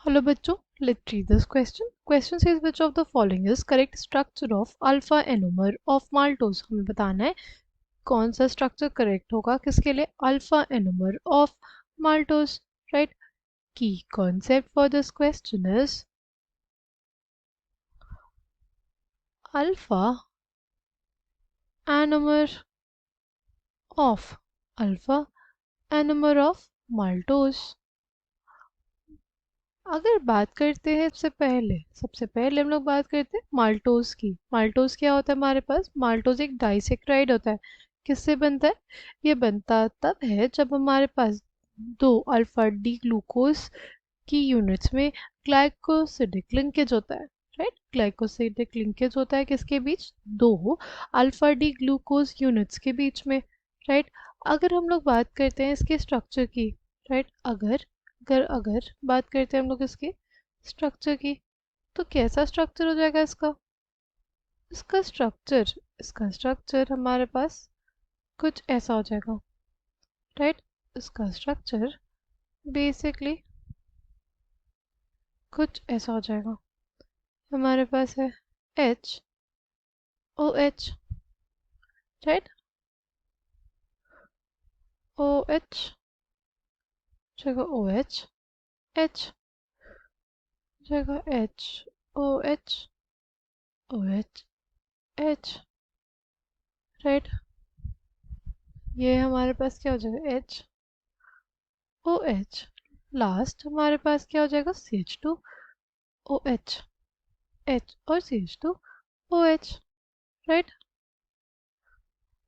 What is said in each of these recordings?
Hello बच्चों, let's read this question. Question says which of the following is correct structure of alpha enomer of maltose. हमें बताना है कौन सा structure correct होगा किसके लिए alpha enomer of maltose, right? Key concept for this question is alpha enomer of maltose. अगर बात करते हैं सबसे पहले हम लोग बात करते हैं माल्टोज की। माल्टोज क्या होता है हमारे पास? माल्टोज एक डाइसेक्राइड होता है। किससे बनता है? ये बनता तब है जब हमारे पास दो अल्फा डी ग्लूकोज की यूनिट्स में ग्लाइकोसिडिक लिंकेज होता है, राइट? ग्लाइकोसिडिक लिंकेज होता है किसके बीच? दो अल्फा डी ग्लूकोज यूनिट्स के बीच में, राइट? अगर हम लोग बात करते हैं इसके स्ट्रक्चर की, राइट, अगर अगर अगर बात करते हैं हम लोग इसके स्ट्रक्चर की, तो कैसा स्ट्रक्चर हो जाएगा इसका? इसका स्ट्रक्चर हमारे पास कुछ ऐसा हो जाएगा, राइट? इसका स्ट्रक्चर बेसिकली कुछ ऐसा हो जाएगा। हमारे पास है OH, राइट? OH जगह OH, H जगह H, OH, OH, H, right? ये हमारे पास क्या हो जाएगा? H, OH, लास्ट हमारे पास क्या हो जाएगा? CH2, OH, H और CH2, OH, राइट?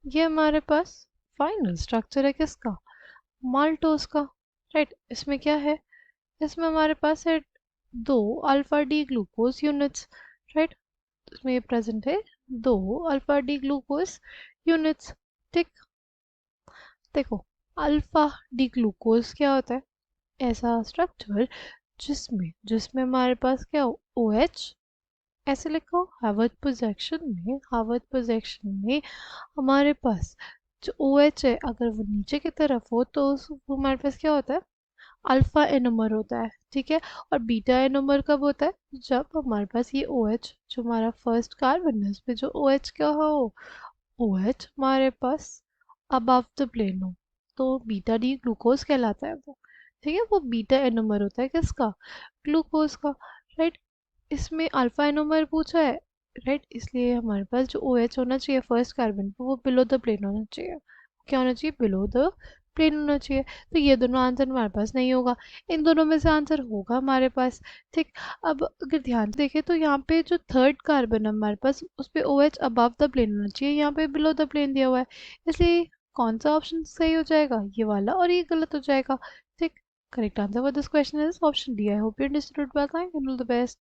ये हमारे पास फाइनल स्ट्रक्चर है किसका? माल्टोज का, राइट? इसमें क्या है? इसमें हमारे पास है दो alpha D glucose units, right? इसमें ये प्रेजेंट है दो अल्फा डी ग्लूकोज यूनिट्स, ठीक? देखो, अल्फा डी ग्लूकोज क्या होता है? ऐसा स्ट्रक्चर जिसमें हमारे पास क्या हो? OH ऐसे लिखो। हार्वर्ड प्रोजेक्शन में हमारे पास जो OH है अगर वो नीचे की तरफ हो तो वो हमारे पास क्या होता है? अल्फा एनोमर होता है, ठीक है? और बीटा एनोमर कब होता है? जब हमारे पास ये OH जो हमारा फर्स्ट कार्बन है उस पे जो OH क्या हो? OH हमारे पास अबव द प्लेन हो, तो बीटा डी ग्लूकोज कहलाता है वो, ठीक है? वो बीटा एनोमर होता है किसका? ग्लूकोज का, राइट? इसमें अल्फा एनोमर पूछा है, राइट? इसलिए हमारे पास जो OH होना चाहिए फर्स्ट कार्बन पे वो बिलो द प्लेन होना चाहिए। क्या होना चाहिए? बिलो द प्लेन होना चाहिए। तो ये दोनों आंसर हमारे पास नहीं होगा, इन दोनों में से आंसर होगा हमारे पास, ठीक? अब अगर ध्यान से देखें तो यहाँ पे जो थर्ड कार्बन है हमारे पास उस पर OH अबव द प्लेन होना चाहिए, यहाँ पे बिलो द प्लेन दिया हुआ है, इसलिए कौन सा ऑप्शन सही हो जाएगा? ये वाला, और ये गलत हो जाएगा, ठीक? Correct answer for this question is option D. I hope you understood. Bye, thank you, all the best.